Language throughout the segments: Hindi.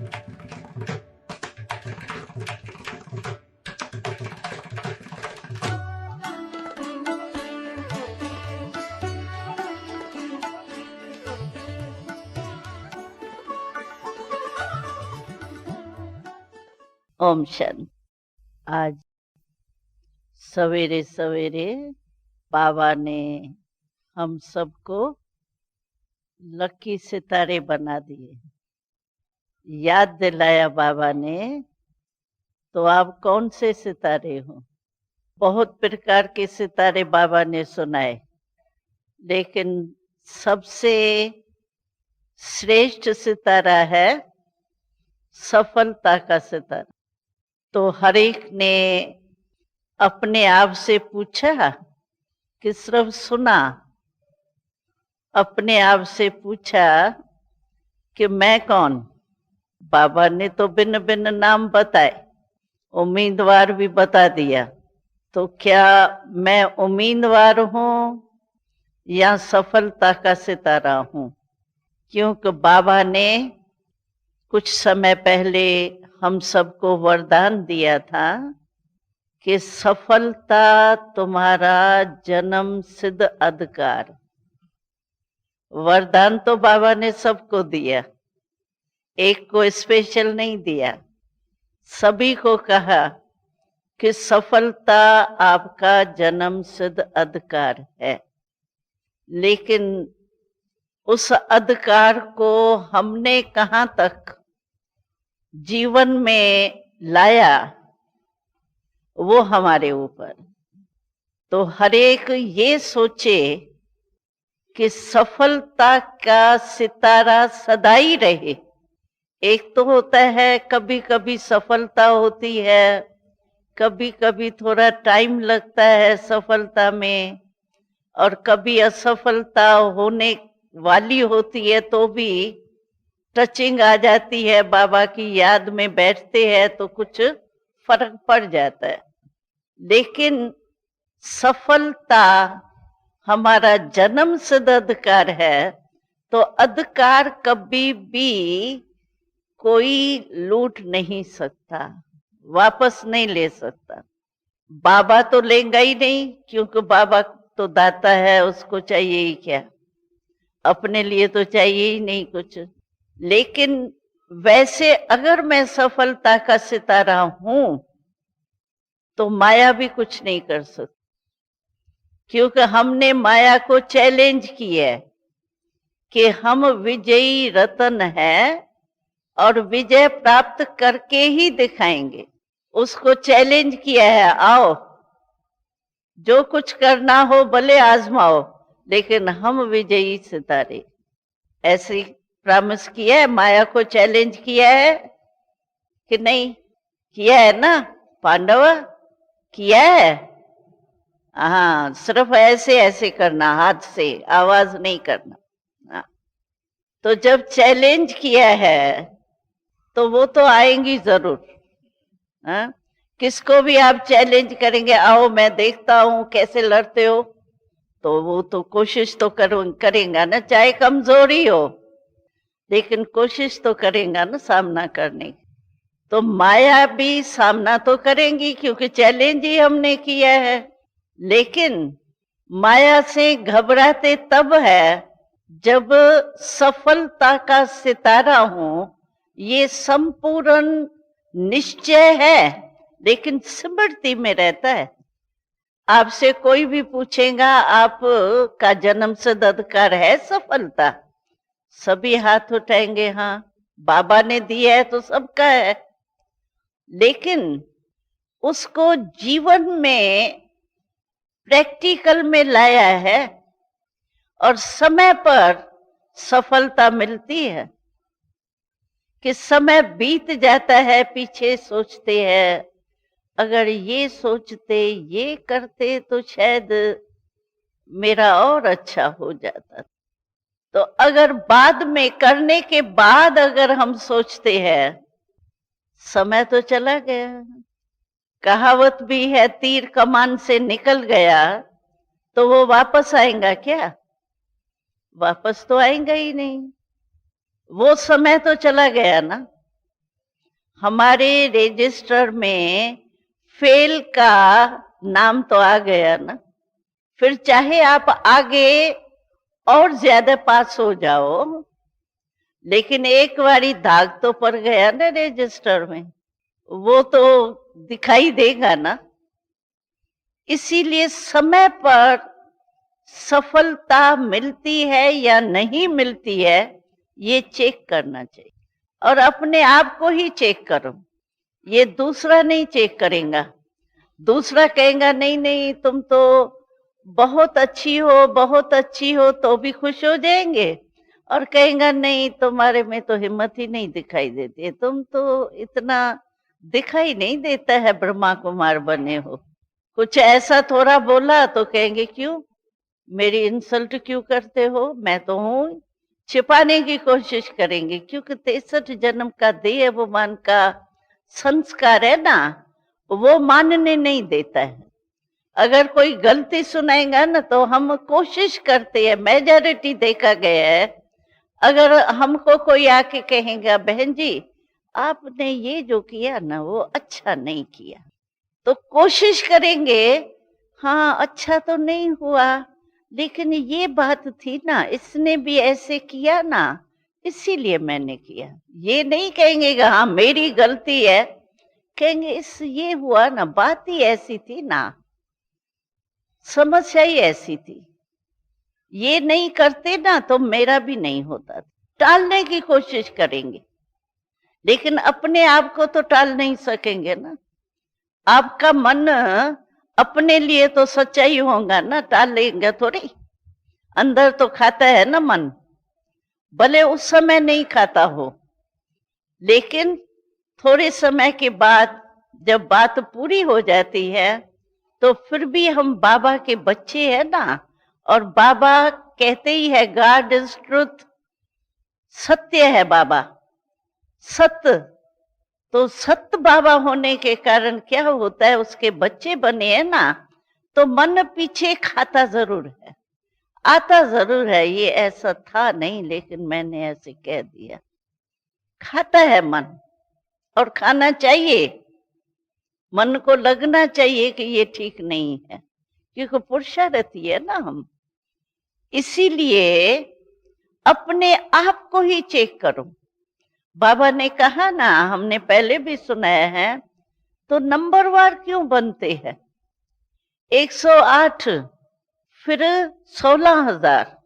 ओम शांति। आज सवेरे सवेरे बाबा ने हम सबको लकी सितारे बना दिए। याद दिलाया बाबा ने, तो आप कौन से सितारे हो? बहुत प्रकार के सितारे बाबा ने सुनाए, लेकिन सबसे श्रेष्ठ सितारा है सफलता का सितारा। तो हर एक ने अपने आप से पूछा कि सिर्फ सुना, अपने आप से पूछा कि मैं कौन? बाबा ने तो भिन्न भिन्न नाम बताए, उम्मीदवार भी बता दिया। तो क्या मैं उम्मीदवार हूं या सफलता का सितारा हूं? क्योंकि बाबा ने कुछ समय पहले हम सबको वरदान दिया था कि सफलता तुम्हारा जन्म सिद्ध अधिकार। वरदान तो बाबा ने सबको दिया, एक को स्पेशल नहीं दिया। सभी को कहा कि सफलता आपका जन्म सिद्ध अधिकार है, लेकिन उस अधिकार को हमने कहाँ तक जीवन में लाया वो हमारे ऊपर। तो हर एक ये सोचे कि सफलता का सितारा सदा ही रहे। एक तो होता है कभी कभी सफलता होती है, कभी कभी थोड़ा टाइम लगता है सफलता में, और कभी असफलता होने वाली होती है तो भी टचिंग आ जाती है, बाबा की याद में बैठते हैं तो कुछ फर्क पड़ जाता है। लेकिन सफलता हमारा जन्म सिद्ध अधिकार है, तो अधिकार कभी भी कोई लूट नहीं सकता, वापस नहीं ले सकता। बाबा तो लेगा ही नहीं, क्योंकि बाबा तो दाता है, उसको चाहिए ही क्या, अपने लिए तो चाहिए ही नहीं कुछ। लेकिन वैसे अगर मैं सफलता का सितारा हूं तो माया भी कुछ नहीं कर सकती, क्योंकि हमने माया को चैलेंज किया है कि हम विजयी रतन है और विजय प्राप्त करके ही दिखाएंगे। उसको चैलेंज किया है, आओ जो कुछ करना हो भले आजमाओ, लेकिन हम विजयी सितारे। ऐसे प्रॉमिस किया है, माया को चैलेंज किया है कि नहीं? किया है ना पांडव? किया है। हाँ, सिर्फ ऐसे ऐसे करना, हाथ से आवाज नहीं करना। हाँ। तो जब चैलेंज किया है तो वो तो आएंगी जरूर। हाँ? किसको भी आप चैलेंज करेंगे, आओ मैं देखता हूं कैसे लड़ते हो, तो वो तो कोशिश तो करेगा ना, चाहे कमजोरी हो, लेकिन कोशिश तो करेगा ना सामना करने की। तो माया भी सामना तो करेंगी, क्योंकि चैलेंज ही हमने किया है। लेकिन माया से घबराते तब है जब सफलता का सितारा हूं, ये संपूर्ण निश्चय है, लेकिन स्मृति में रहता है। आपसे कोई भी पूछेगा आप का जन्म सिद्ध अधिकार है सफलता, सभी हाथ उठाएंगे हाँ, बाबा ने दिया है तो सबका है। लेकिन उसको जीवन में प्रैक्टिकल में लाया है और समय पर सफलता मिलती है। कि समय बीत जाता है, पीछे सोचते हैं अगर ये सोचते ये करते तो शायद मेरा और अच्छा हो जाता। तो अगर बाद में करने के बाद अगर हम सोचते हैं, समय तो चला गया। कहावत भी है, तीर कमान से निकल गया तो वो वापस आएगा क्या? वापस तो आएगा ही नहीं, वो समय तो चला गया ना। हमारे रजिस्टर में फेल का नाम तो आ गया ना, फिर चाहे आप आगे और ज्यादा पास हो जाओ, लेकिन एक बारी दाग तो पड़ गया ना रजिस्टर में, वो तो दिखाई देगा ना। इसीलिए समय पर सफलता मिलती है या नहीं मिलती है, ये चेक करना चाहिए, और अपने आप को ही चेक करो। ये दूसरा नहीं चेक करेगा। दूसरा कहेगा नहीं नहीं तुम तो बहुत अच्छी हो, बहुत अच्छी हो, तो भी खुश हो जाएंगे, और कहेगा नहीं तुम्हारे में तो हिम्मत ही नहीं दिखाई देती है, तुम तो इतना दिखाई नहीं देता है ब्रह्मा कुमार बने हो। कुछ ऐसा थोड़ा बोला तो कहेंगे क्यों मेरी इंसल्ट क्यों करते हो, मैं तो हूं, छिपाने की कोशिश करेंगे, क्योंकि 63 जन्म का देह अभिमान का संस्कार है ना, वो मानने नहीं देता है। अगर कोई गलती सुनाएगा ना तो हम कोशिश करते हैं, मेजॉरिटी देखा गया है, अगर हमको कोई आके कहेगा बहन जी आपने ये जो किया ना वो अच्छा नहीं किया, तो कोशिश करेंगे हाँ अच्छा तो नहीं हुआ, लेकिन ये बात थी ना, इसने भी ऐसे किया ना, इसीलिए मैंने किया। ये नहीं कहेंगे कि हाँ मेरी गलती है, कहेंगे इस ये हुआ ना, बात ही ऐसी थी ना, समस्या ही ऐसी थी, ये नहीं करते ना तो मेरा भी नहीं होता। टालने की कोशिश करेंगे, लेकिन अपने आप को तो टाल नहीं सकेंगे ना। आपका मन अपने लिए तो सच्चा ही होगा ना, टालेंगे थोड़ी। अंदर तो खाता है ना मन, भले उस समय नहीं खाता हो, लेकिन थोड़े समय के बाद जब बात पूरी हो जाती है तो फिर भी हम बाबा के बच्चे हैं ना, और बाबा कहते ही है गॉड इज ट्रुथ, सत्य है बाबा, सत्य। तो सत्य बाबा होने के कारण क्या होता है, उसके बच्चे बने हैं ना, तो मन पीछे खाता जरूर है, आता जरूर है, ये ऐसा था नहीं लेकिन मैंने ऐसे कह दिया, खाता है मन, और खाना चाहिए। मन को लगना चाहिए कि ये ठीक नहीं है, क्योंकि पुरुषार्थी है ना हम। इसीलिए अपने आप को ही चेक करो। बाबा ने कहा ना, हमने पहले भी सुनाया है, तो नंबरवार क्यों बनते हैं? 108, फिर 16,000,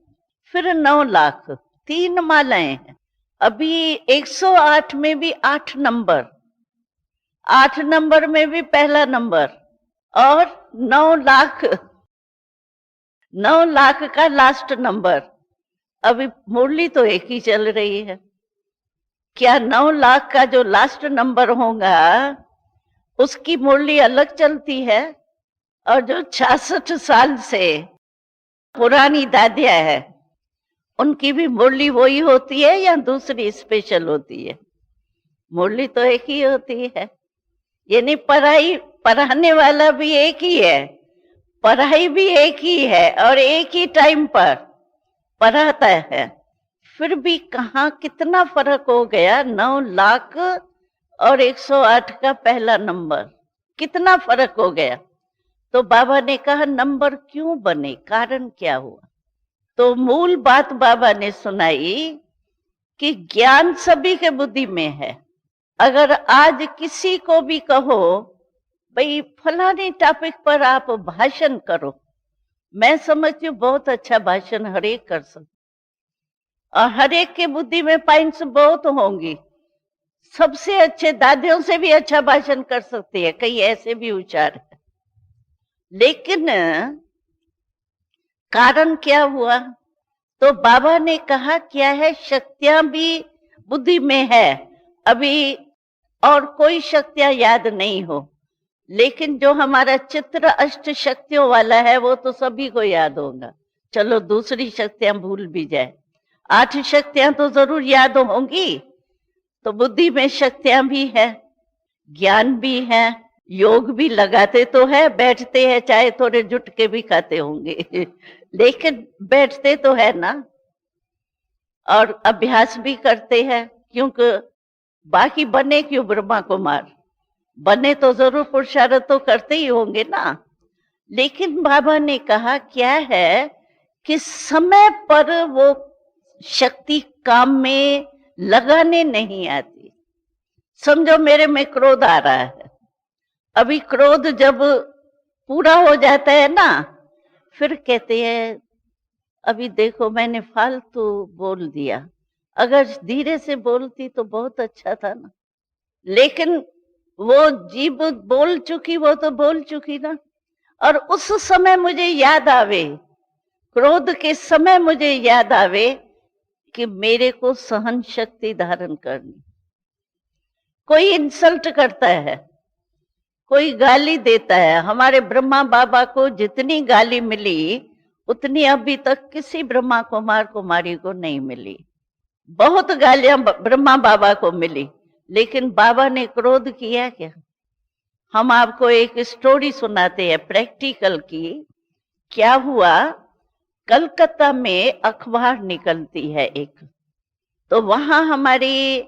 फिर 9 लाख, 3 मालाएं हैं। अभी 108 में भी 8 नंबर, 8 नंबर में भी पहला नंबर, और 9 लाख, 9 लाख का लास्ट नंबर। अभी मुरली तो एक ही चल रही है, क्या 9 लाख का जो लास्ट नंबर होगा उसकी मुरली अलग चलती है, और जो 66 साल से पुरानी दादियां है उनकी भी मुरली वही होती है या दूसरी स्पेशल होती है? मुरली तो एक ही होती है। यानी पढ़ाने वाला भी एक ही है, पढ़ाई भी एक ही है, और एक ही टाइम पर पढ़ाता है। फिर भी कहाँ कितना फर्क हो गया, 9 लाख और 108 का पहला नंबर, कितना फर्क हो गया। तो बाबा ने कहा नंबर क्यों बने, कारण क्या हुआ? तो मूल बात बाबा ने सुनाई कि ज्ञान सभी के बुद्धि में है। अगर आज किसी को भी कहो भाई फलाने टॉपिक पर आप भाषण करो, मैं समझती हूँ बहुत अच्छा भाषण हरेक कर सकते, और हरेक के बुद्धि में पॉइंट्स बहुत होंगी, सबसे अच्छे दादियों से भी अच्छा भाषण कर सकती है, कई ऐसे भी विचार है। लेकिन कारण क्या हुआ? तो बाबा ने कहा क्या है, शक्तियां भी बुद्धि में है अभी, और कोई शक्तियां याद नहीं हो, लेकिन जो हमारा चित्र अष्ट शक्तियों वाला है वो तो सभी को याद होगा। चलो दूसरी शक्तियां भूल भी जाए, 8 शक्तियां तो जरूर याद होंगी। तो बुद्धि में शक्तियां भी है, ज्ञान भी है, योग भी लगाते तो है, बैठते हैं चाहे थोड़े जुट के भी खाते होंगे लेकिन बैठते तो है ना, और अभ्यास भी करते हैं, क्योंकि बाकी बने क्यों ब्रह्मा कुमार? बने तो जरूर पुरुषार्थ तो करते ही होंगे ना। लेकिन बाबा ने कहा क्या है कि समय पर वो शक्ति काम में लगाने नहीं आती। समझो मेरे में क्रोध आ रहा है, अभी क्रोध जब पूरा हो जाता है ना, फिर कहते हैं अभी देखो मैंने फालतू बोल दिया, अगर धीरे से बोलती तो बहुत अच्छा था ना। लेकिन वो जीभ बोल चुकी, वो तो बोल चुकी ना। और उस समय मुझे याद आवे, क्रोध के समय मुझे याद आवे कि मेरे को सहन शक्ति धारण करनी। कोई इंसल्ट करता है, कोई गाली देता है, हमारे ब्रह्मा बाबा को जितनी गाली मिली उतनी अभी तक किसी ब्रह्मा कुमार कुमारी को नहीं मिली। बहुत गालियां ब्रह्मा बाबा को मिली, लेकिन बाबा ने क्रोध किया क्या? हम आपको एक स्टोरी सुनाते हैं प्रैक्टिकल की। क्या हुआ, कलकत्ता में अखबार निकलती है एक, तो वहां हमारी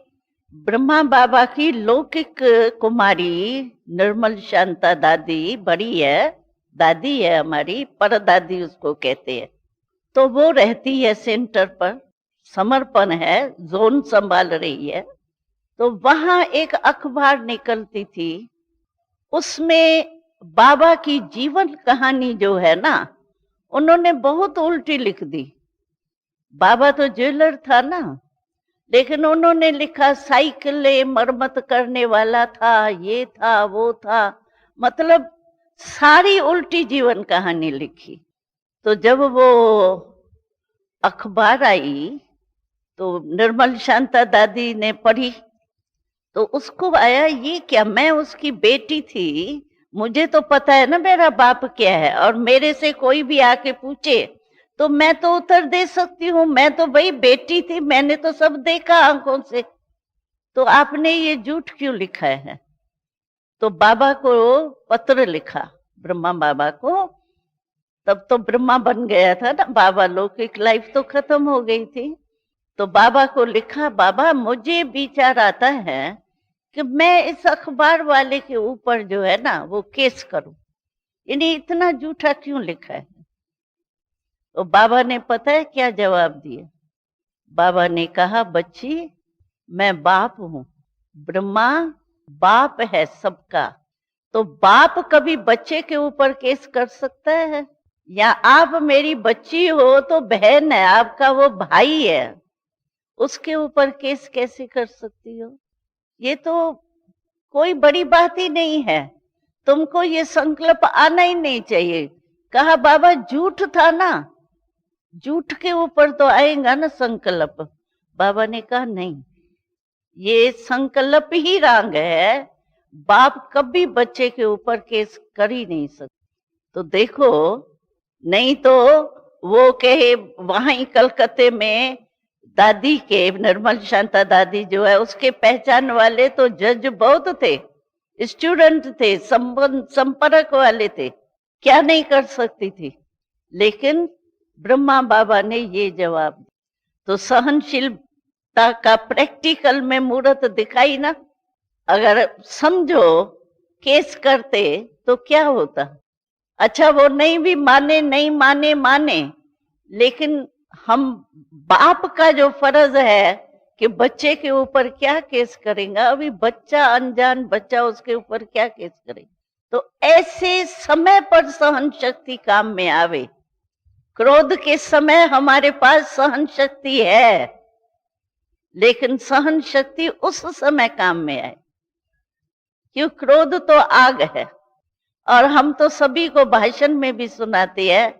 ब्रह्मा बाबा की लौकिक कुमारी निर्मल शांता दादी, बड़ी है, दादी है हमारी, परदादी उसको कहते हैं। तो वो रहती है सेंटर पर, समर्पण है, जोन संभाल रही है। तो वहां एक अखबार निकलती थी, उसमें बाबा की जीवन कहानी जो है ना, उन्होंने बहुत उल्टी लिख दी। बाबा तो ज्वेलर था ना, लेकिन उन्होंने लिखा साइकिलें मरम्मत करने वाला था, ये था वो था, मतलब सारी उल्टी जीवन कहानी लिखी। तो जब वो अखबार आई तो निर्मल शांता दादी ने पढ़ी, तो उसको आया ये क्या, मैं उसकी बेटी थी, मुझे तो पता है ना मेरा बाप क्या है, और मेरे से कोई भी आके पूछे तो मैं तो उत्तर दे सकती हूँ, मैं तो भाई बेटी थी, मैंने तो सब देखा आंखों से, तो आपने ये झूठ क्यों लिखा है? तो बाबा को पत्र लिखा, ब्रह्मा बाबा को। तब तो ब्रह्मा बन गया था ना बाबा, लौकिक लाइफ तो खत्म हो गई थी। तो बाबा को लिखा, बाबा मुझे विचार आता है कि मैं इस अखबार वाले के ऊपर जो है ना वो केस करूं, इन्हें इतना झूठा क्यों लिखा है? तो बाबा ने पता है क्या जवाब दिया? बाबा ने कहा, बच्ची मैं बाप हूं, ब्रह्मा बाप है सबका, तो बाप कभी बच्चे के ऊपर केस कर सकता है? या आप मेरी बच्ची हो तो बहन है, आपका वो भाई है, उसके ऊपर केस कैसे कर सकती हो? ये तो कोई बड़ी बात ही नहीं है, तुमको ये संकल्प आना ही नहीं चाहिए। कहा बाबा झूठ था ना, झूठ के ऊपर तो आएगा ना संकल्प। बाबा ने कहा नहीं, ये संकल्प ही रंग है, बाप कभी बच्चे के ऊपर केस कर ही नहीं सकता। तो देखो, नहीं तो वो कहे वहां ही कलकत्ते में दादी के, निर्मल शांता दादी जो है उसके पहचान वाले तो जज बहुत थे, स्टूडेंट थे, संबंध संपर्क वाले थे, क्या नहीं कर सकती थी? लेकिन ब्रह्मा बाबा ने ये जवाब दिया। तो सहनशीलता का प्रैक्टिकल में मूर्त दिखाई ना। अगर समझो केस करते तो क्या होता? अच्छा वो नहीं भी माने, नहीं माने माने, लेकिन हम बाप का जो फर्ज है कि बच्चे के ऊपर क्या केस करेंगे, अभी बच्चा अनजान बच्चा, उसके ऊपर क्या केस करेंगे? तो ऐसे समय पर सहन शक्ति काम में आवे। क्रोध के समय हमारे पास सहन शक्ति है, लेकिन सहन शक्ति उस समय काम में आए, क्यों? क्रोध तो आग है। और हम तो सभी को भाषण में भी सुनाते हैं,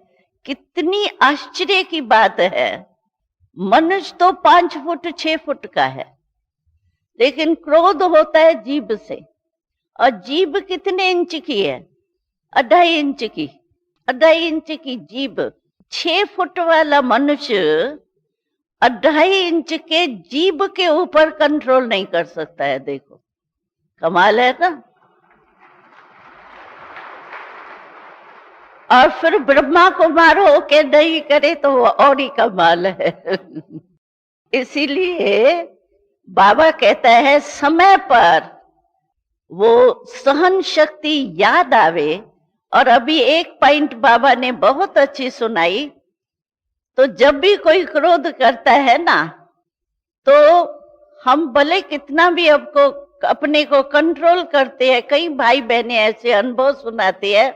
कितनी आश्चर्य की बात है, मनुष्य तो 5 फुट 6 फुट का है, लेकिन क्रोध होता है जीभ से। और जीभ कितने इंच की है? 2.5 इंच की, 2.5 इंच की जीभ। 6 फुट वाला मनुष्य 2.5 इंच के जीभ के ऊपर कंट्रोल नहीं कर सकता है। देखो कमाल है ना। और फिर ब्रह्मा कुमार होके नहीं करे तो वो और ही कमाल है। इसीलिए बाबा कहता है समय पर वो सहन शक्ति याद आवे। और अभी एक पॉइंट बाबा ने बहुत अच्छी सुनाई। तो जब भी कोई क्रोध करता है ना, तो हम भले कितना भी अपने को कंट्रोल करते हैं, कई भाई बहनें ऐसे अनुभव सुनाते हैं,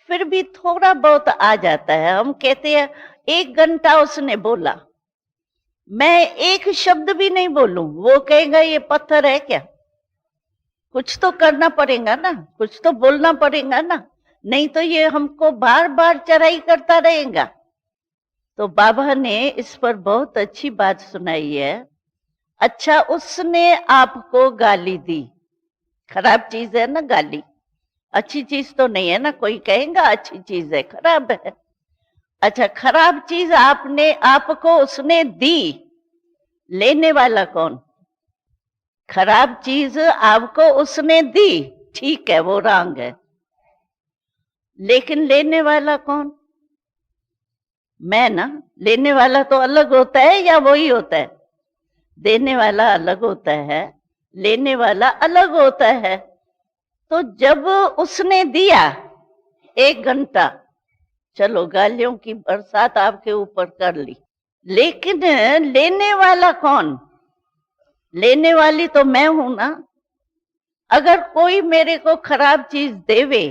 फिर भी थोड़ा बहुत आ जाता है। हम कहते हैं 1 घंटा उसने बोला, मैं एक शब्द भी नहीं बोलूं, वो कहेगा ये पत्थर है क्या? कुछ तो करना पड़ेगा ना, कुछ तो बोलना पड़ेगा ना, नहीं तो ये हमको बार बार चढ़ाई करता रहेगा। तो बाबा ने इस पर बहुत अच्छी बात सुनाई है। अच्छा, उसने आपको गाली दी, खराब चीज है ना गाली, अच्छी चीज तो नहीं है ना। कोई कहेगा अच्छी चीज है, खराब है। अच्छा, खराब चीज आपको उसने दी, लेने वाला कौन? खराब चीज आपको उसने दी, ठीक है, वो रॉन्ग है, लेकिन लेने वाला कौन? मैं ना। लेने वाला तो अलग होता है या वही होता है? देने वाला अलग होता है, लेने वाला अलग होता है। तो जब उसने दिया 1 घंटा, चलो गालियों की बरसात आपके ऊपर कर ली, लेकिन लेने वाला कौन? लेने वाली तो मैं हूं ना। अगर कोई मेरे को खराब चीज देवे,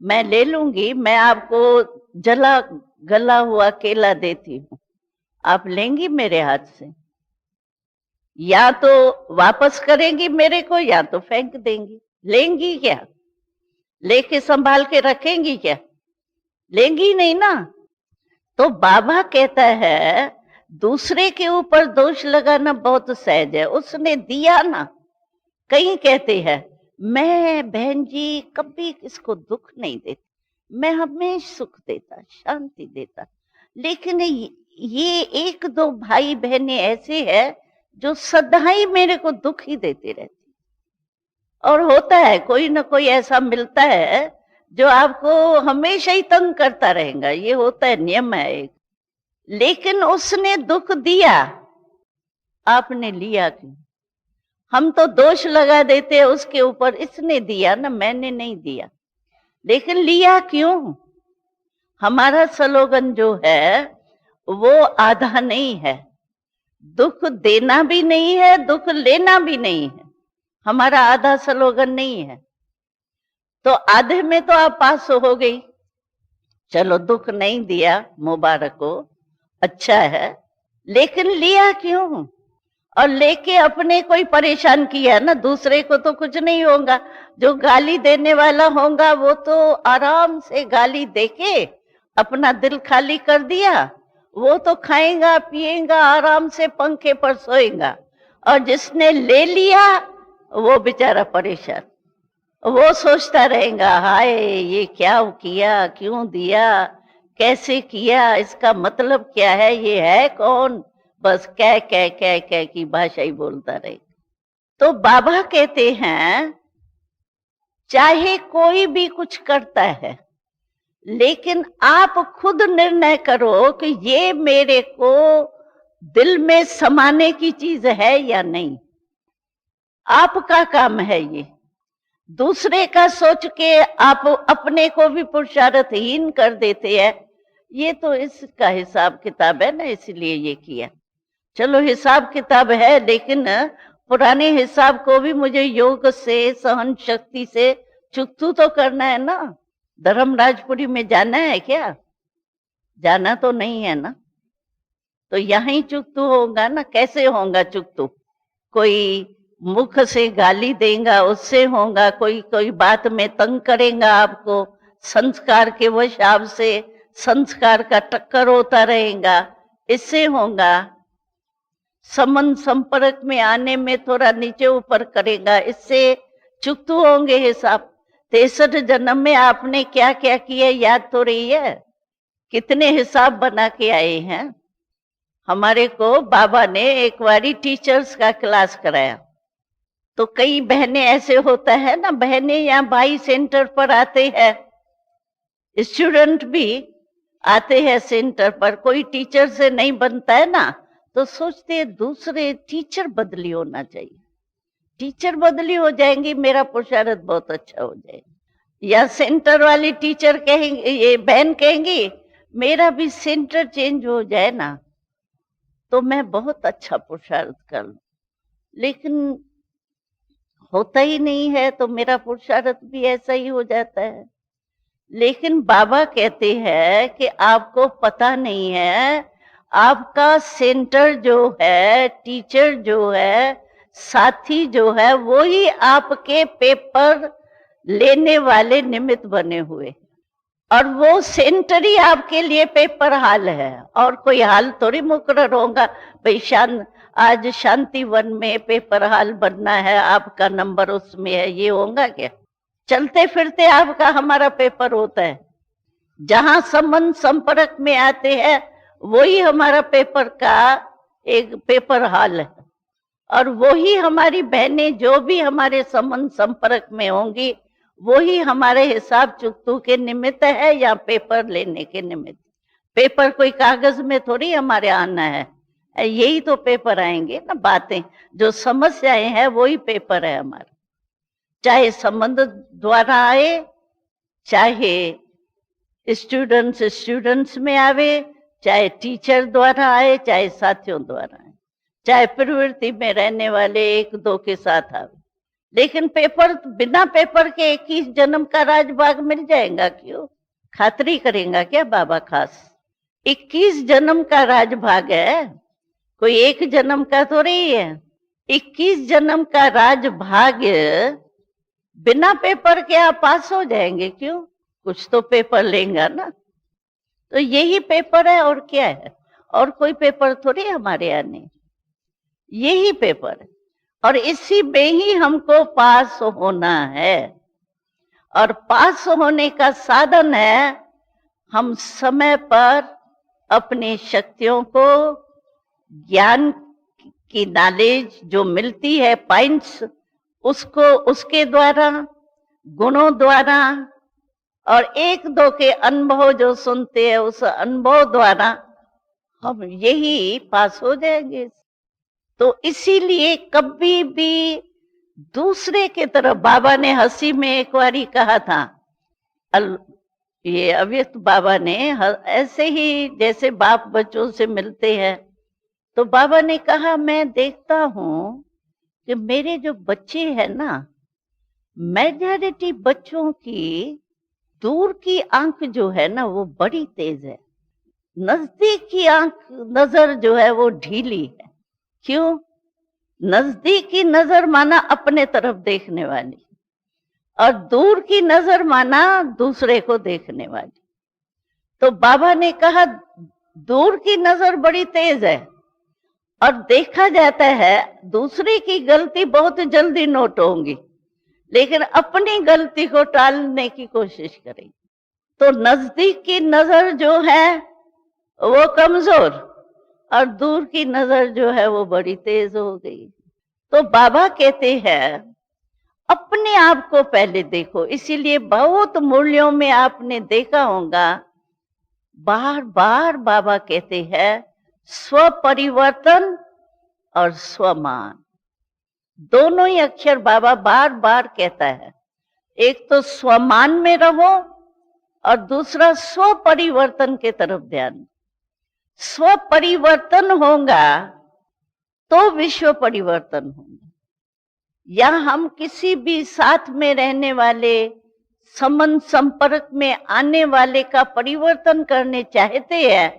मैं ले लूंगी। मैं आपको गला हुआ केला देती हूं, आप लेंगी मेरे हाथ से? या तो वापस करेंगी मेरे को, या तो फेंक देंगी। लेंगी क्या? लेके संभाल के रखेंगी क्या? लेंगी नहीं ना। तो बाबा कहता है दूसरे के ऊपर दोष लगाना बहुत सहज है, उसने दिया ना। कई कहते हैं मैं बहन जी कभी किसको दुख नहीं देती, मैं हमेशा सुख देता, शांति देता। लेकिन ये 1-2 भाई बहनें ऐसे हैं जो सदा ही मेरे को दुख ही देते रहते। और होता है कोई ना कोई ऐसा मिलता है जो आपको हमेशा ही तंग करता रहेगा, ये होता है, नियम है एक। लेकिन उसने दुख दिया, आपने लिया क्यों? हम तो दोष लगा देते हैं उसके ऊपर, इसने दिया ना, मैंने नहीं दिया। लेकिन लिया क्यों? हमारा स्लोगन जो है वो आधा नहीं है, दुख देना भी नहीं है, दुख लेना भी नहीं है। हमारा आधा स्लोगन नहीं है। तो आधे में तो आप पास हो गई, चलो दुख नहीं दिया, मुबारक हो, अच्छा है। लेकिन लिया क्यों? और लेके अपने कोई परेशान किया ना, दूसरे को तो कुछ नहीं होगा। जो गाली देने वाला होगा वो तो आराम से गाली देके अपना दिल खाली कर दिया, वो तो खाएगा पिएगा, आराम से पंखे पर सोएगा। और जिसने ले लिया वो बेचारा परेशान, वो सोचता रहेगा हाय ये क्या किया, क्यों दिया, कैसे किया, इसका मतलब क्या है, ये है कौन? बस कह कह कह कह की भाषा ही बोलता रहे। तो बाबा कहते हैं चाहे कोई भी कुछ करता है, लेकिन आप खुद निर्णय करो कि ये मेरे को दिल में समाने की चीज है या नहीं। आपका काम है ये। दूसरे का सोच के आप अपने को भी पुरुषार्थहीन कर देते हैं, ये तो इसका हिसाब किताब है ना, इसलिए ये किया। चलो हिसाब किताब है, लेकिन पुराने हिसाब को भी मुझे योग से, सहन शक्ति से चुकतू तो करना है ना। धर्मराजपुरी में जाना है क्या? जाना तो नहीं है ना। तो यहीं चुकतू होगा ना। कैसे होगा चुकतू? कोई मुख से गाली देगा उससे होगा, कोई बात में तंग करेगा आपको, संस्कार के वश आपसे संस्कार का टक्कर होता रहेगा, इससे होगा। संबंध संपर्क में आने में थोड़ा नीचे ऊपर करेगा, इससे चुकतू होंगे हिसाब। 63 जन्म में आपने क्या क्या किया याद तो रही है? कितने हिसाब बना के आए हैं। हमारे को बाबा ने एक बारी टीचर्स का क्लास कराया, तो कई बहनें ऐसे होता है ना, बहनें या भाई सेंटर पर आते हैं, स्टूडेंट भी आते हैं सेंटर पर, कोई टीचर से नहीं बनता है ना, तो सोचते हैं दूसरे टीचर बदली होना चाहिए, टीचर बदली हो जाएंगी मेरा पुरुषार्थ बहुत अच्छा हो जाएगा। या सेंटर वाली टीचर कहेंगे, ये बहन कहेंगी मेरा भी सेंटर चेंज हो जाए ना तो मैं बहुत अच्छा पुरुषार्थ कर लूं, लेकिन होता ही नहीं है तो मेरा पुरुषार्थ भी ऐसा ही हो जाता है। लेकिन बाबा कहते हैं कि आपको पता नहीं है, आपका सेंटर जो है, टीचर जो है, साथी जो है, वो ही आपके पेपर लेने वाले निमित्त बने हुए, और वो सेंटर ही आपके लिए पेपर हाल है, और कोई हाल थोड़ी मुकर्रर होगा भाई आज शांति वन में पेपर हाल बनना है, आपका नंबर उसमें है, ये होगा क्या? चलते फिरते आपका हमारा पेपर होता है, जहां संबंध संपर्क में आते हैं वही हमारा पेपर का एक पेपर हाल है, और वही हमारी बहनें जो भी हमारे संबंध संपर्क में होंगी वही हमारे हिसाब चुकतू के निमित्त है या पेपर लेने के निमित्त। पेपर कोई कागज में थोड़ी हमारे आना है, यही तो पेपर आएंगे ना, बातें जो समस्याएं हैं वही पेपर है हमारा, चाहे संबंध द्वारा आए, चाहे स्टूडेंट्स में आवे, चाहे टीचर द्वारा आए, चाहे साथियों द्वारा आए, चाहे प्रवृत्ति में रहने वाले एक दो के साथ आवे। लेकिन पेपर, बिना पेपर के 21 जन्म का राजभाग मिल जाएगा क्यों? खातरी करेगा क्या बाबा खास? 21 जन्म का राजभाग है, कोई एक जन्म का तो नहीं है। 21 जन्म का राजभाग बिना पेपर के आप पास हो जाएंगे क्यों? कुछ तो पेपर लेंगे ना, तो यही पेपर है और क्या है, और कोई पेपर थोड़ी हमारे यहाँ नहीं, यही पेपर है, और इसी में ही हमको पास होना है। और पास होने का साधन है हम समय पर अपनी शक्तियों को, ज्ञान की नॉलेज जो मिलती है, पॉइंट्स, उसको उसके द्वारा, गुणों द्वारा, और एक दो के अनुभव जो सुनते हैं उस अनुभव द्वारा हम यही पास हो जाएंगे। तो इसीलिए कभी भी दूसरे की तरफ, बाबा ने हंसी में एक बारी कहा था, ये अव्यक्त बाबा ने ऐसे ही जैसे बाप बच्चों से मिलते हैं, तो बाबा ने कहा मैं देखता हूं कि मेरे जो बच्चे हैं ना, मेजॉरिटी बच्चों की दूर की आंख जो है ना वो बड़ी तेज है, नजदीक की आंख नजर जो है वो ढीली है। क्यों? नजदीक की नजर माना अपने तरफ देखने वाली, और दूर की नजर माना दूसरे को देखने वाली। तो बाबा ने कहा दूर की नजर बड़ी तेज है, और देखा जाता है दूसरे की गलती बहुत जल्दी नोट होंगी, लेकिन अपनी गलती को टालने की कोशिश करें। तो नजदीक की नजर जो है वो कमजोर, और दूर की नजर जो है वो बड़ी तेज हो गई। तो बाबा कहते हैं अपने आप को पहले देखो। इसीलिए बहुत मूल्यों में आपने देखा होगा, बार बार बाबा कहते हैं स्व परिवर्तन और स्वमान, दोनों ही अक्षर बाबा बार बार कहता है। एक तो स्वमान में रहो और दूसरा स्व परिवर्तन के तरफ ध्यान। स्व परिवर्तन होगा तो विश्व परिवर्तन होगा। या हम किसी भी साथ में रहने वाले, संबंध संपर्क में आने वाले का परिवर्तन करने चाहते हैं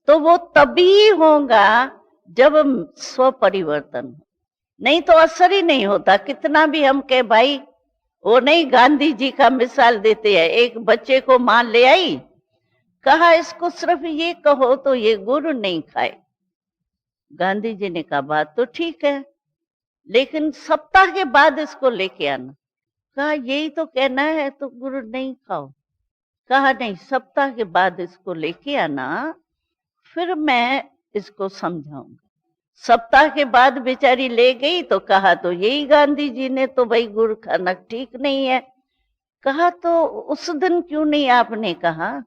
तो वो तभी होगा जब स्व परिवर्तन हो, नहीं तो असर ही नहीं होता। कितना भी हम कहे भाई, वो नहीं, गांधी जी का मिसाल देते हैं, एक बच्चे को मां ले आई, कहा इसको सिर्फ ये कहो तो ये गुड़ नहीं खाए। गांधी जी ने कहा बात तो ठीक है, लेकिन सप्ताह के बाद इसको लेके आना। कहा यही तो कहना है तो गुड़ नहीं खाओ। कहा नहीं, सप्ताह के बाद इसको लेके आना, फिर मैं इसको समझाऊंगा। सप्ताह के बाद बेचारी ले गई तो कहा तो यही गांधी जी ने तो भाई गुड़ खाना ठीक नहीं है। कहा तो उस दिन क्यों नहीं आपने कहा,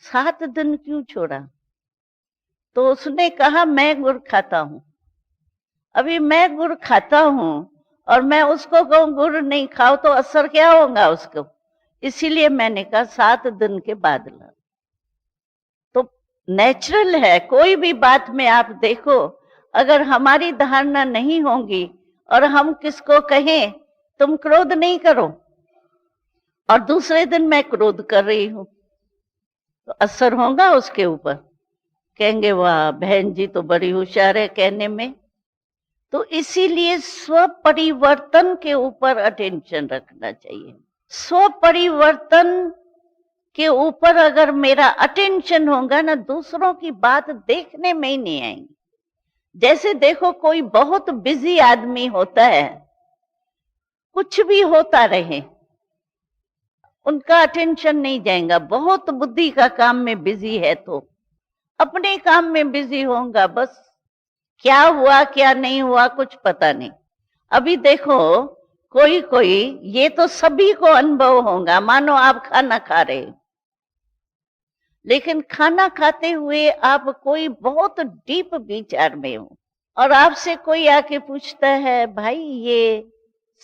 7 दिन क्यों छोड़ा? तो उसने कहा मैं गुड़ खाता हूं। अभी मैं गुड़ खाता हूं और मैं उसको कहूं गुड़ नहीं खाओ तो असर क्या होगा उसको। इसीलिए मैंने कहा 7 दिन के बाद ला। तो नेचुरल है, कोई भी बात में आप देखो, अगर हमारी धारणा नहीं होगी और हम किसको कहें तुम क्रोध नहीं करो और दूसरे दिन मैं क्रोध कर रही हूं, तो असर होगा उसके ऊपर। कहेंगे वाह बहन जी तो बड़ी होशियार है कहने में। तो इसीलिए स्व परिवर्तन के ऊपर अटेंशन रखना चाहिए। स्व परिवर्तन के ऊपर अगर मेरा अटेंशन होगा ना, दूसरों की बात देखने में ही नहीं आएंगी। जैसे देखो कोई बहुत बिजी आदमी होता है, कुछ भी होता रहे उनका अटेंशन नहीं जाएगा। बहुत बुद्धि का काम में बिजी है तो अपने काम में बिजी होगा, बस क्या हुआ क्या नहीं हुआ कुछ पता नहीं। अभी देखो कोई कोई, ये तो सभी को अनुभव होगा, मानो आप खाना खा रहे हो, लेकिन खाना खाते हुए आप कोई बहुत डीप विचार में हो और आपसे कोई आके पूछता है भाई ये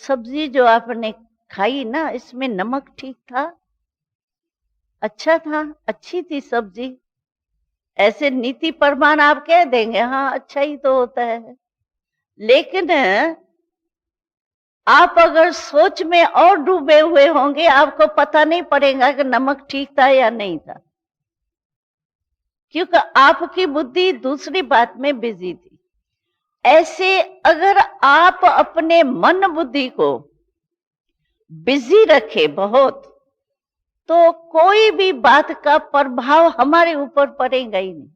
सब्जी जो आपने खाई ना, इसमें नमक ठीक था, अच्छा था, अच्छी थी सब्जी। ऐसे नीति प्रमाण आप कह देंगे हाँ अच्छा ही तो होता है। लेकिन आप अगर सोच में और डूबे हुए होंगे, आपको पता नहीं पड़ेगा कि नमक ठीक था या नहीं था, क्योंकि आपकी बुद्धि दूसरी बात में बिजी थी। ऐसे अगर आप अपने मन बुद्धि को बिजी रखे बहुत, तो कोई भी बात का प्रभाव हमारे ऊपर पड़ेगा ही नहीं।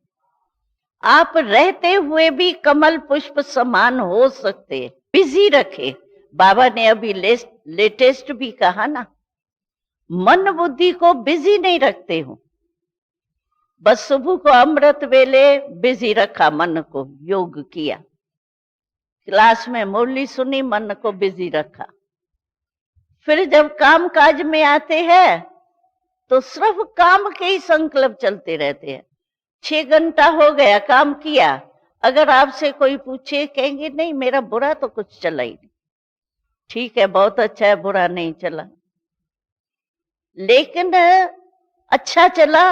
आप रहते हुए भी कमल पुष्प समान हो सकते हैं, बिजी रखे। बाबा ने अभी लेटेस्ट भी कहा ना, मन बुद्धि को बिजी नहीं रखते हो। बस सुबह को अमृत वेले बिजी रखा मन को, योग किया, क्लास में मुरली सुनी, मन को बिजी रखा। फिर जब काम काज में आते हैं तो सिर्फ काम के ही संकल्प चलते रहते हैं। 6 घंटा हो गया काम किया, अगर आपसे कोई पूछे कहेंगे नहीं मेरा बुरा तो कुछ चला ही नहीं। ठीक है बहुत अच्छा है, बुरा नहीं चला, लेकिन अच्छा चला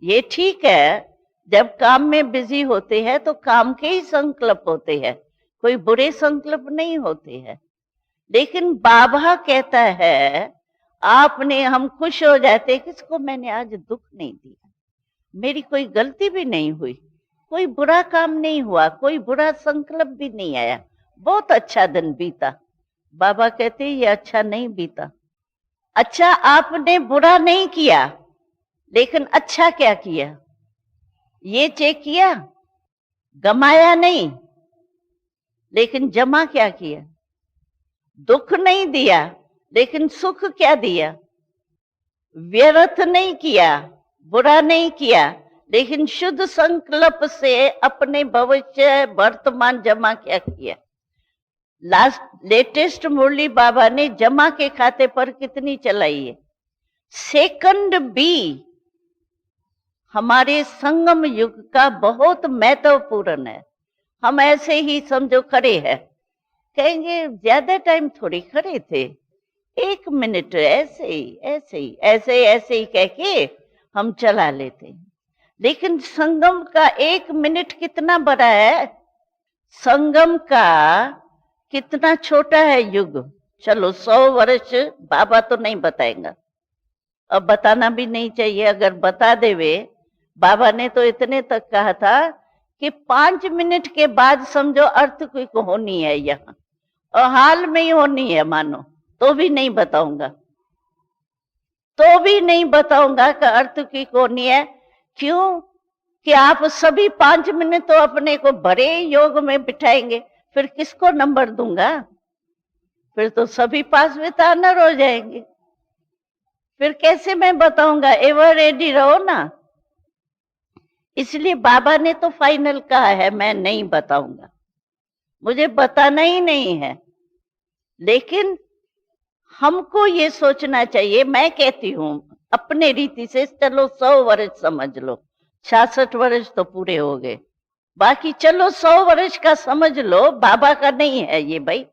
ये ठीक है। जब काम में बिजी होते हैं तो काम के ही संकल्प होते हैं, कोई बुरे संकल्प नहीं होते हैं। लेकिन बाबा कहता है आपने, हम खुश हो जाते किसको मैंने आज दुख नहीं दिया, मेरी कोई गलती भी नहीं हुई, कोई बुरा काम नहीं हुआ, कोई बुरा संकल्प भी नहीं आया, बहुत अच्छा दिन बीता। बाबा कहते ये अच्छा नहीं बीता। अच्छा आपने बुरा नहीं किया, लेकिन अच्छा क्या किया ये चेक किया, गमाया नहीं लेकिन जमा क्या किया, दुख नहीं दिया लेकिन सुख क्या दिया, व्यर्थ नहीं किया, बुरा नहीं किया, लेकिन शुद्ध संकल्प से अपने भविष्य वर्तमान जमा क्या किया। लेटेस्ट मुरली बाबा ने जमा के खाते पर कितनी चलाई है। सेकंड भी हमारे संगम युग का बहुत महत्वपूर्ण है। हम ऐसे ही समझो खड़े हैं, कहेंगे ज्यादा टाइम थोड़ी खड़े थे, 1 मिनट ऐसे ही ऐसे ही ऐसे ऐसे ही कह के हम चला लेते हैं। लेकिन संगम का 1 मिनट कितना बड़ा है, संगम का कितना छोटा है युग। चलो 100 वर्ष बाबा तो नहीं बताएगा, अब बताना भी नहीं चाहिए। अगर बता देवे, बाबा ने तो इतने तक कहा था कि 5 मिनट के बाद समझो अर्थ को होनी है यहाँ, और हाल में ही होनी है मानो, तो भी नहीं बताऊंगा, तो भी नहीं बताऊंगा कि अर्थ की होनी है। क्यों कि आप सभी 5 मिनट तो अपने को बड़े योग में बिठाएंगे, फिर किसको नंबर दूंगा, फिर तो सभी पास में तानर हो जाएंगे, फिर कैसे मैं बताऊंगा। एवर रेडी रहो ना। इसलिए बाबा ने तो फाइनल कहा है मैं नहीं बताऊंगा, मुझे बताना ही नहीं है। लेकिन हमको ये सोचना चाहिए, मैं कहती हूं अपने रीति से, चलो 100 वर्ष समझ लो, 66 वर्ष तो पूरे हो गए, बाकी चलो 100 वर्ष का समझ लो, बाबा का नहीं है ये भाई,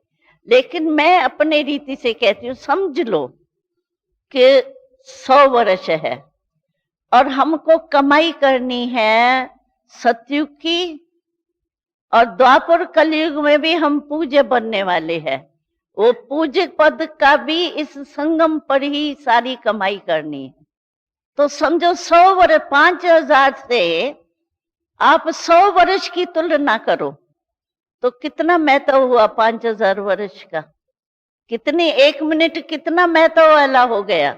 लेकिन मैं अपने रीति से कहती हूँ, समझ लो कि 100 वर्ष है और हमको कमाई करनी है सतयुग की, और द्वापर कलयुग में भी हम पूज्य बनने वाले हैं। वो पूज्य पद का भी इस संगम पर ही सारी कमाई करनी है। तो समझो 100 वर्ष, 5000 से आप 100 वर्ष की तुलना करो तो कितना महत्व हुआ 5000 वर्ष का, कितनी 1 मिनट कितना महत्व वाला हो गया।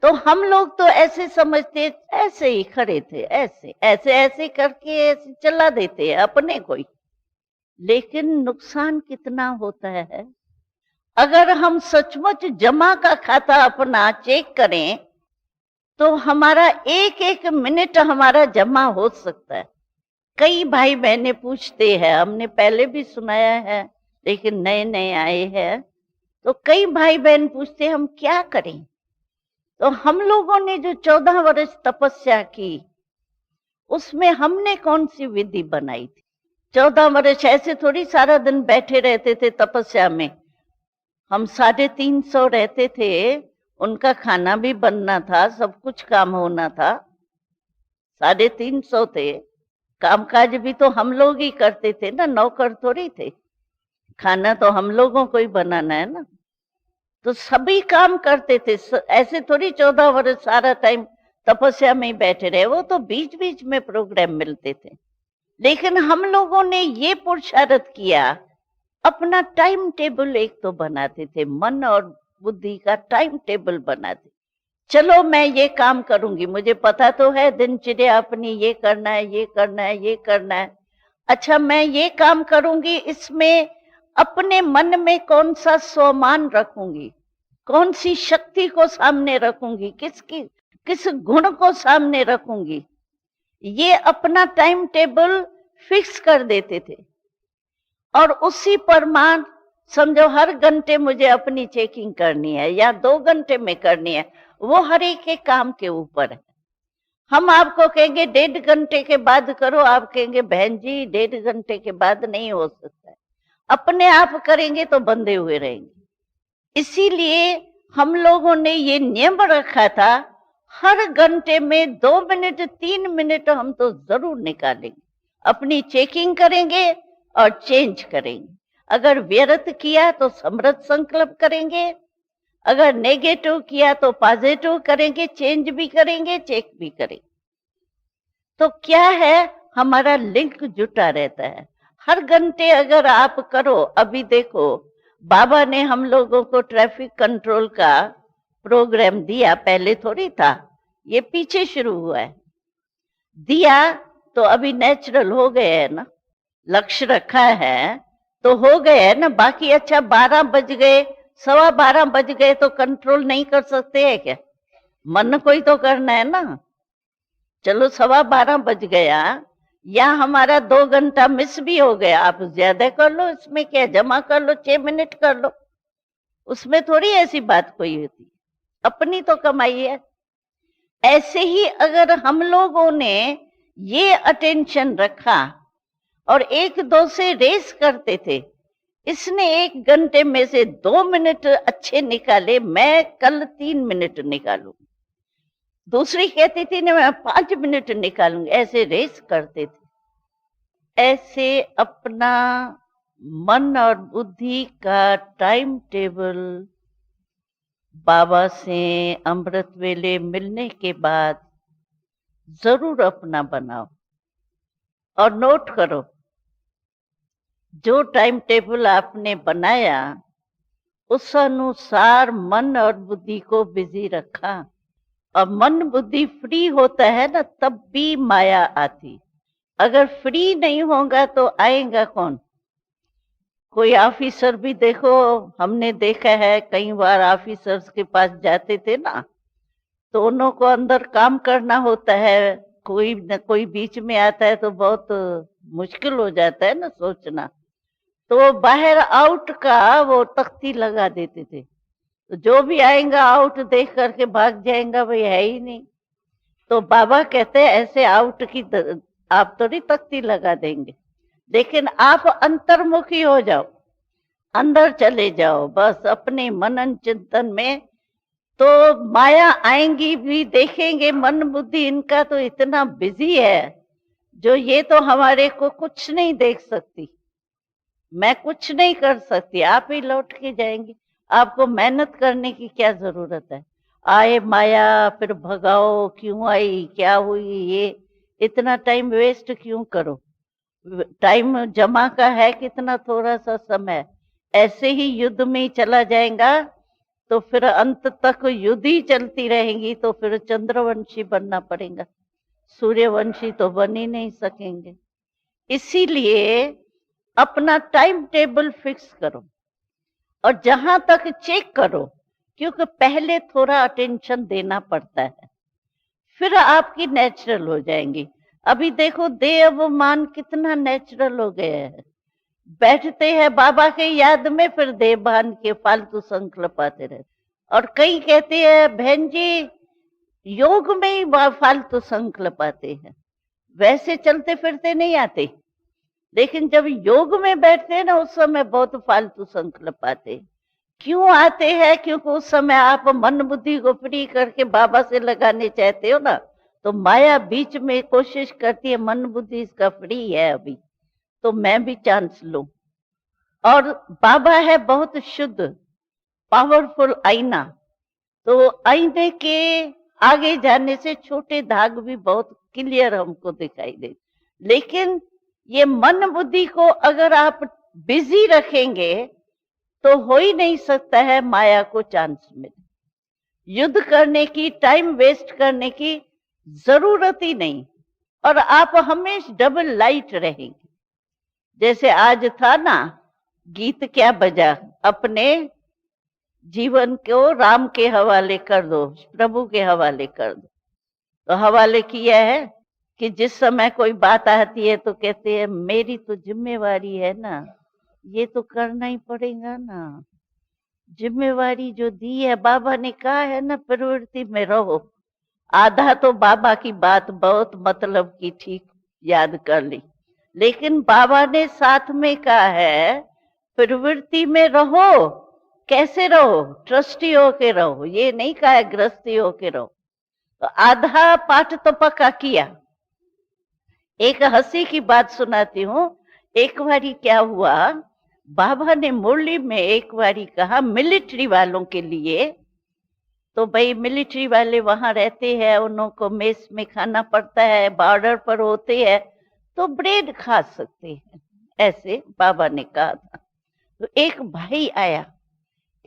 तो हम लोग तो ऐसे समझते, ऐसे ही खड़े थे, ऐसे ऐसे ऐसे करके ऐसे चला देते हैं अपने कोई, लेकिन नुकसान कितना होता है। अगर हम सचमुच जमा का खाता अपना चेक करें तो हमारा एक एक मिनट हमारा जमा हो सकता है। कई भाई बहनें पूछते हैं, हमने पहले भी सुनाया है लेकिन नए नए आए हैं, तो कई भाई बहन पूछते हैं हम क्या करें। तो हम लोगों ने जो 14 वर्ष तपस्या की, उसमें हमने कौन सी विधि बनाई थी। 14 वर्ष ऐसे थोड़ी सारा दिन बैठे रहते थे तपस्या में, हम 350 रहते थे, उनका खाना भी बनना था, सब कुछ काम होना था। 350 थे, कामकाज भी तो हम लोग ही करते थे ना, नौकर थोड़ी थे, खाना तो हम लोगों को ही बनाना है ना, तो सभी काम करते थे। ऐसे थोड़ी 14 वर्ष सारा टाइम तपस्या में ही बैठे रहे, वो तो बीच बीच में प्रोग्राम मिलते थे। लेकिन हम लोगों ने ये पुरुषार्थ किया, अपना टाइम टेबल एक तो बनाते थे, मन और बुद्धि का टाइम टेबल बनाते। चलो मैं ये काम करूंगी, मुझे पता तो है दिनचर्या अपनी, ये करना है, ये करना है, ये करना है। अच्छा मैं ये काम करूंगी, इसमें अपने मन में कौन सा स्वमान रखूंगी, कौन सी शक्ति को सामने रखूंगी, किस गुण को सामने रखूंगी, ये अपना टाइम टेबल फिक्स कर देते थे। और उसी पर मान समझो हर घंटे मुझे अपनी चेकिंग करनी है या 2 घंटे में करनी है, वो हर एक के काम के ऊपर है। हम आपको कहेंगे 1.5 घंटे के बाद करो, आप कहेंगे बहन जी 1.5 घंटे के बाद नहीं हो सकता है, अपने आप करेंगे तो बंधे हुए रहेंगे। इसीलिए हम लोगों ने ये नियम रखा था, हर घंटे में 2 मिनट 3 मिनट हम तो जरूर निकालेंगे, अपनी चेकिंग करेंगे और चेंज करेंगे। अगर व्यर्थ किया तो समृद्ध संकल्प करेंगे, अगर नेगेटिव किया तो पॉजिटिव करेंगे, चेंज भी करेंगे, चेक भी करेंगे। तो क्या है, हमारा लिंक जुटा रहता है। हर घंटे अगर आप करो, अभी देखो बाबा ने हम लोगों को ट्रैफिक कंट्रोल का प्रोग्राम दिया, पहले थोड़ी था, ये पीछे शुरू हुआ है, दिया तो अभी नेचुरल हो गए है ना, लक्ष्य रखा है तो हो गए है ना। बाकी अच्छा 12 बज गए, 12:15 बज गए तो कंट्रोल नहीं कर सकते है क्या, मन को ही तो करना है ना। चलो 12:15 बज गया या हमारा 2 घंटा मिस भी हो गया, आप ज्यादा कर लो, इसमें क्या, जमा कर लो, 6 मिनट कर लो, उसमें थोड़ी ऐसी बात कोई होती, अपनी तो कमाई है। ऐसे ही अगर हम लोगों ने ये अटेंशन रखा और 1-2 से रेस करते थे, इसने 1 घंटे में से 2 मिनट अच्छे निकाले, मैं कल 3 मिनट निकालूंगी, दूसरी कहती थी ना मैं 5 मिनट निकालूंगी, ऐसे रेस करते थे। ऐसे अपना मन और बुद्धि का टाइम टेबल बाबा से अमृत वेले मिलने के बाद जरूर अपना बनाओ और नोट करो, जो टाइम टेबल आपने बनाया उस अनुसार मन और बुद्धि को बिजी रखा। और मन बुद्धि फ्री होता है ना, तब भी माया आती, अगर फ्री नहीं होगा तो आएगा कौन। कोई ऑफिसर भी देखो, हमने देखा है कई बार ऑफिसर्स के पास जाते थे ना, तो उन्हों को अंदर काम करना होता है, कोई न कोई बीच में आता है तो बहुत मुश्किल हो जाता है ना सोचना, तो बाहर आउट का वो तख्ती लगा देते थे, तो जो भी आएगा आउट देख करके भाग जाएगा, भाई है ही नहीं। तो बाबा कहते हैं ऐसे आउट की आप थोड़ी तख्ती लगा देंगे, लेकिन आप अंतर्मुखी हो जाओ, अंदर चले जाओ बस अपने मनन चिंतन में, तो माया आएंगी भी, देखेंगे मन बुद्धि इनका तो इतना बिजी है जो ये तो हमारे को कुछ नहीं देख सकती, मैं कुछ नहीं कर सकती, आप ही लौट के जाएंगे। आपको मेहनत करने की क्या जरूरत है? आए माया फिर भगाओ, क्यों आई, क्या हुई, ये इतना टाइम वेस्ट क्यों करो? टाइम जमा का है कितना थोड़ा सा समय, ऐसे ही युद्ध में ही चला जाएगा तो फिर अंत तक युद्ध ही चलती रहेंगी, तो फिर चंद्रवंशी बनना पड़ेगा, सूर्यवंशी तो बन ही नहीं सकेंगे। इसीलिए अपना टाइम टेबल फिक्स करो और जहां तक चेक करो, क्योंकि पहले थोड़ा अटेंशन देना पड़ता है, फिर आपकी नेचुरल हो जाएंगी। अभी देखो देह अवमान कितना नेचुरल हो गया है, बैठते हैं बाबा के याद में, फिर देह भान के फालतू संकल्प आते रहते, और कई कहते हैं बहन जी योग में ही फालतू संकल्प आते हैं, वैसे चलते फिरते नहीं आते, लेकिन जब योग में बैठते हैं ना उस समय बहुत फालतू संकल्प आते हैं। क्यों आते हैं? क्योंकि उस समय आप मन बुद्धि को फ्री करके बाबा से लगाने चाहते हो ना, तो माया बीच में कोशिश करती है मन बुद्धि इसका फ्री है अभी, तो मैं भी चांस लूं। और बाबा है बहुत शुद्ध पावरफुल आईना, तो आईने के आगे जाने से छोटे दाग भी बहुत क्लियर हमको दिखाई दे, लेकिन ये मन बुद्धि को अगर आप बिजी रखेंगे तो हो ही नहीं सकता है माया को चांस मिले। युद्ध करने की, टाइम वेस्ट करने की जरूरत ही नहीं, और आप हमेशा डबल लाइट रहेंगे। जैसे आज था ना गीत क्या बजा, अपने जीवन को राम के हवाले कर दो, प्रभु के हवाले कर दो, तो हवाले किया है कि जिस समय कोई बात आती है तो कहते हैं मेरी तो जिम्मेवारी है ना, ये तो करना ही पड़ेगा ना, जिम्मेवारी जो दी है बाबा ने कहा है ना प्रवृत्ति में रहो। आधा तो बाबा की बात बहुत मतलब की ठीक याद कर ली, लेकिन बाबा ने साथ में कहा है प्रवृत्ति में रहो। कैसे रहो? ट्रस्टी होके रहो, ये नहीं कहा है गृहस्थी होके रहो। तो आधा पाठ तो पक्का किया। एक हंसी की बात सुनाती हूँ। एक बारी क्या हुआ, बाबा ने मुरली में एक बारी कहा मिलिट्री वालों के लिए, तो भाई मिलिट्री वाले वहां रहते हैं, उनको मेस में खाना पड़ता है, बॉर्डर पर होते हैं तो ब्रेड खा सकते हैं, ऐसे बाबा ने कहा था। तो एक भाई आया,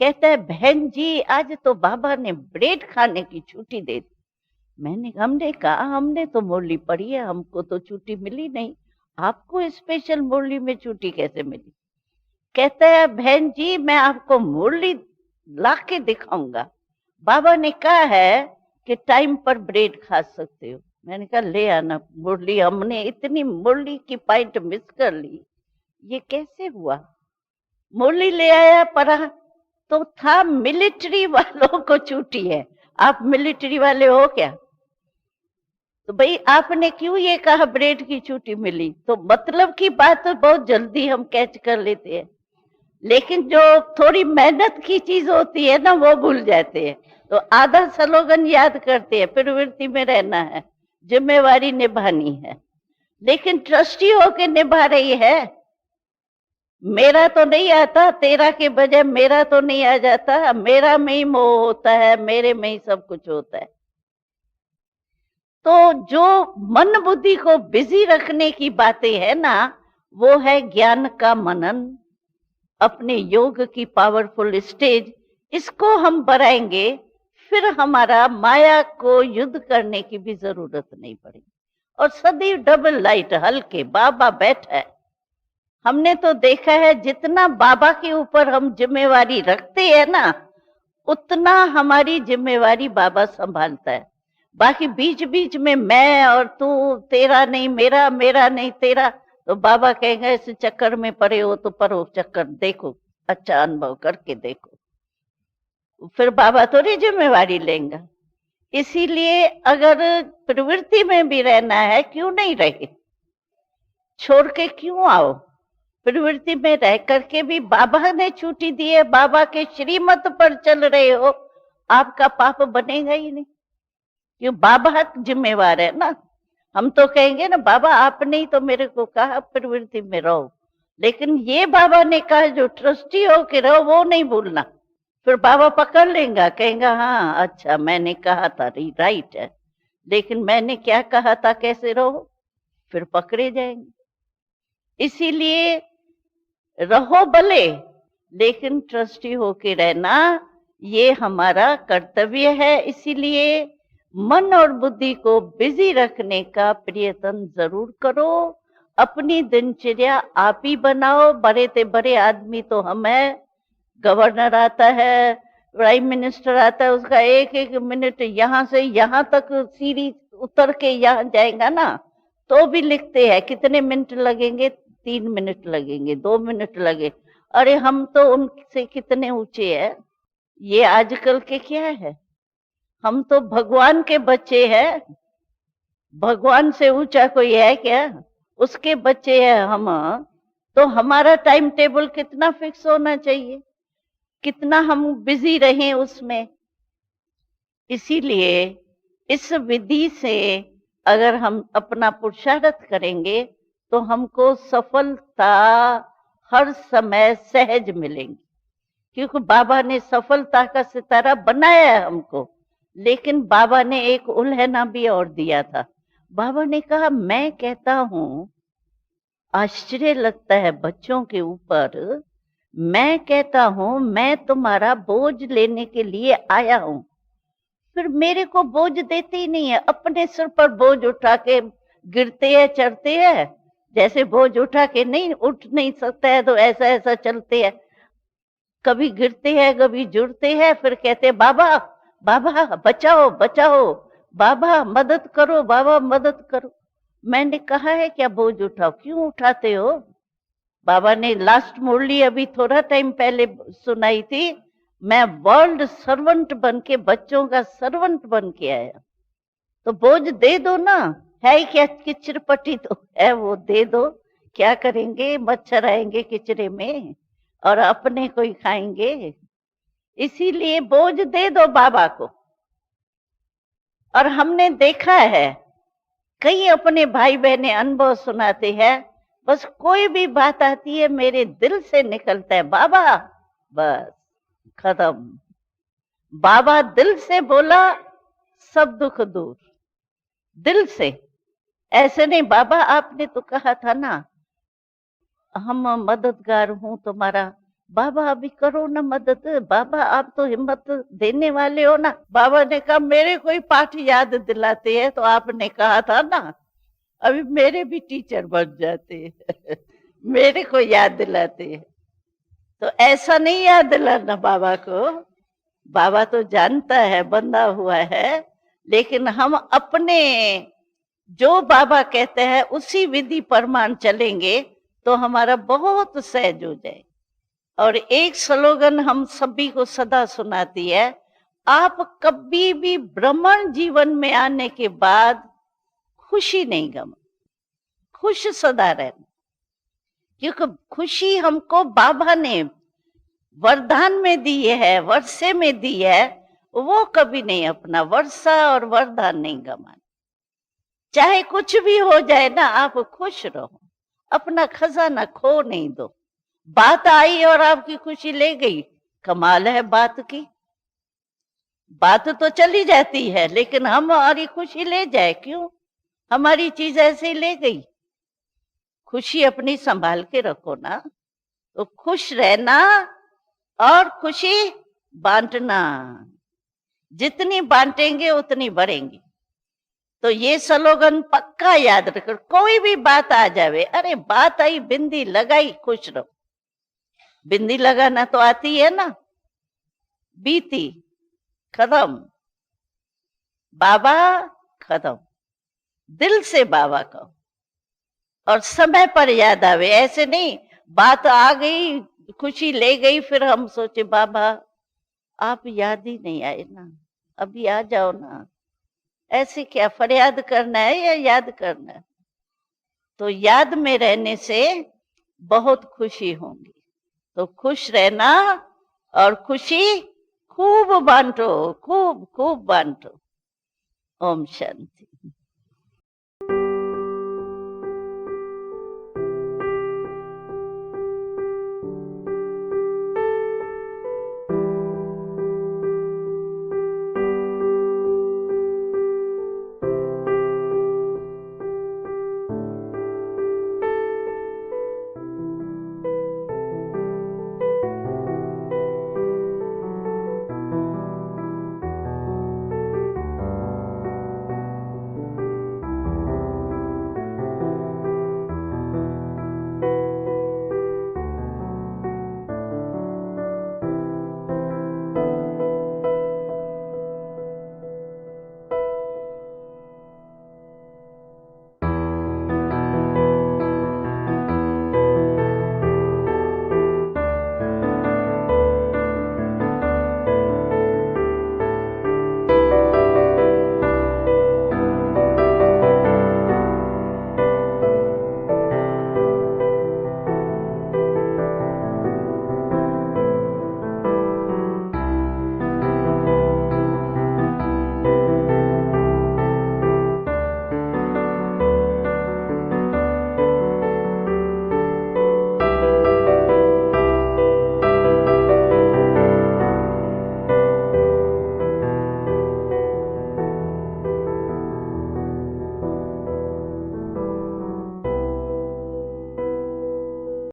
कहता है बहन जी आज तो बाबा ने ब्रेड खाने की छुट्टी दे दी। हमने कहा हमने तो मुरली पढ़ी है, हमको तो छुट्टी मिली नहीं, आपको स्पेशल मुरली में छुट्टी कैसे मिली? कहता है बहन जी मैं आपको मुरली ला के दिखाऊंगा, बाबा ने कहा है कि टाइम पर ब्रेड खा सकते हो। मैंने कहा ले आना मुरली, हमने इतनी मुरली की पॉइंट मिस कर ली, ये कैसे हुआ? मुरली ले आया, पढ़ा तो था मिलिट्री वालों को छुट्टी है। आप मिलिट्री वाले हो क्या? तो भाई आपने क्यों ये कहा ब्रेड की छुट्टी मिली? तो मतलब की बात तो बहुत जल्दी हम कैच कर लेते हैं, लेकिन जो थोड़ी मेहनत की चीज होती है ना वो भूल जाते हैं। तो आधा स्लोगन याद करते हैं, प्रवृत्ति में रहना है, जिम्मेवारी निभानी है, लेकिन ट्रस्टी होके निभा रही है। मेरा तो नहीं आता, तेरा के बजाय मेरा तो नहीं आ जाता, मेरा में ही मोह होता है, मेरे में ही सब कुछ होता है। तो जो मन बुद्धि को बिजी रखने की बातें है ना, वो है ज्ञान का मनन, अपने योग की पावरफुल स्टेज, इसको हम बढ़ाएंगे, फिर हमारा माया को युद्ध करने की भी जरूरत नहीं पड़ेगी। और सदैव डबल लाइट हल्के, बाबा बैठा है। हमने तो देखा है जितना बाबा के ऊपर हम जिम्मेवारी रखते हैं ना, उतना हमारी जिम्मेवारी बाबा संभालता है। बाकी बीच बीच में मैं और तू, तेरा नहीं मेरा, मेरा नहीं तेरा, तो बाबा कहेगा इस चक्कर में पड़े हो तो पढ़ो, चक्कर देखो, अच्छा अनुभव करके देखो, फिर बाबा थोड़ी जिम्मेवारी लेंगे। इसीलिए अगर प्रवृत्ति में भी रहना है, क्यों नहीं रहे, छोड़ के क्यों आओ। प्रवृत्ति में रह करके भी बाबा ने छुट्टी दी है, बाबा के श्रीमत पर चल रहे हो, आपका पाप बनेगा ही नहीं, क्यों बाबा जिम्मेवार है ना। हम तो कहेंगे ना बाबा आपने ही तो मेरे को कहा प्रवृत्ति में रहो, लेकिन ये बाबा ने कहा जो ट्रस्टी हो के रहो वो नहीं भूलना। फिर बाबा पकड़ लेगा, कहेगा हाँ अच्छा मैंने कहा था राइट है, लेकिन मैंने क्या कहा था कैसे रहो, फिर पकड़े जाएंगे। इसीलिए रहो भले, लेकिन ट्रस्टी होके रहना ये हमारा कर्तव्य है। इसीलिए मन और बुद्धि को बिजी रखने का प्रयत्न जरूर करो। अपनी दिनचर्या आप ही बनाओ। बड़े से बड़े आदमी तो हम है, गवर्नर आता है, प्राइम मिनिस्टर आता है, उसका एक एक मिनट यहाँ से यहाँ तक सीढ़ी उतर के यहाँ जाएगा ना, तो भी लिखते हैं कितने मिनट लगेंगे, 3 मिनट लगेंगे, 2 मिनट लगे। अरे हम तो उनसे कितने ऊंचे हैं। ये आजकल के क्या है, हम तो भगवान के बच्चे हैं। भगवान से ऊंचा कोई है क्या, उसके बच्चे हैं हम। तो हमारा टाइम टेबल कितना फिक्स होना चाहिए, कितना हम बिजी रहें उसमें। इसीलिए इस विधि से अगर हम अपना पुरुषार्थ करेंगे तो हमको सफलता हर समय सहज मिलेंगी, क्योंकि बाबा ने सफलता का सितारा बनाया है हमको। लेकिन बाबा ने एक उल्हना भी और दिया था। बाबा ने कहा मैं कहता हूं, आश्चर्य लगता है बच्चों के ऊपर, मैं कहता हूं मैं तुम्हारा बोझ लेने के लिए आया हूं, फिर मेरे को बोझ देते ही नहीं है। अपने सिर पर बोझ उठा के गिरते हैं चढ़ते हैं, जैसे बोझ उठा के नहीं उठ नहीं सकता है तो ऐसा ऐसा चलते हैं, कभी गिरते हैं कभी जुड़ते हैं, फिर कहते हैं बाबा बाबा बचाओ बचाओ, बाबा मदद करो, बाबा मदद करो। मैंने कहा है क्या बोझ उठाओ, क्यों उठाते हो। बाबा ने लास्ट मुरली अभी थोड़ा टाइम पहले सुनाई थी, मैं वर्ल्ड सर्वेंट बन के, बच्चों का सर्वेंट बन के आया। तो बोझ दे दो ना, है क्या किचड़ पट्टी तो है, वो दे दो। क्या करेंगे, मच्छर आएंगे किचड़े में और अपने को ही खाएंगे। इसीलिए बोझ दे दो बाबा को। और हमने देखा है कई अपने भाई बहने अनुभव सुनाते हैं, बस कोई भी बात आती है मेरे दिल से निकलता है बाबा, बस खत्म। बाबा दिल से बोला सब दुख दूर, दिल से। ऐसे नहीं बाबा आपने तो कहा था ना हम मददगार हूं तुम्हारा, बाबा अभी करो ना मदद, बाबा आप तो हिम्मत देने वाले हो ना। बाबा ने कहा मेरे कोई पाठ याद दिलाते हैं तो आपने कहा था ना, अभी मेरे भी टीचर बन जाते हैं मेरे को याद दिलाते हैं। तो ऐसा नहीं याद दिलाना बाबा को, बाबा तो जानता है बंधा हुआ है, लेकिन हम अपने जो बाबा कहते हैं उसी विधि प्रमाण चलेंगे तो हमारा बहुत सहज हो जाए। और एक स्लोगन हम सभी को सदा सुनाती है, आप कभी भी ब्राह्मण जीवन में आने के बाद खुशी नहीं गमा, खुश सदा रहना, क्योंकि खुशी हमको बाबा ने वरदान में दी है, वर्षे में दी है, वो कभी नहीं अपना वर्षा और वरदान नहीं गमाना। चाहे कुछ भी हो जाए ना, आप खुश रहो, अपना खजाना खो नहीं दो। बात आई और आपकी खुशी ले गई, कमाल है बात की। बात तो चली जाती है लेकिन हमारी खुशी ले जाए क्यों, हमारी चीज ऐसे ही ले गई। खुशी अपनी संभाल के रखो ना, तो खुश रहना और खुशी बांटना, जितनी बांटेंगे उतनी बढ़ेंगी। तो ये स्लोगन पक्का याद रखो। कोई भी बात आ जावे, अरे बात आई बिंदी लगाई खुश रहो, बिंदी लगाना तो आती है ना, बीती खत्म, बाबा खत्म, दिल से बाबा कहो और समय पर याद आवे। ऐसे नहीं बात आ गई खुशी ले गई फिर हम सोचे बाबा आप याद ही नहीं आए ना, अभी आ जाओ ना, ऐसे क्या फरियाद करना है या याद करना है? तो याद में रहने से बहुत खुशी होगी। तो खुश रहना और खुशी खूब बांटो, खूब खूब बांटो। ओम शांति।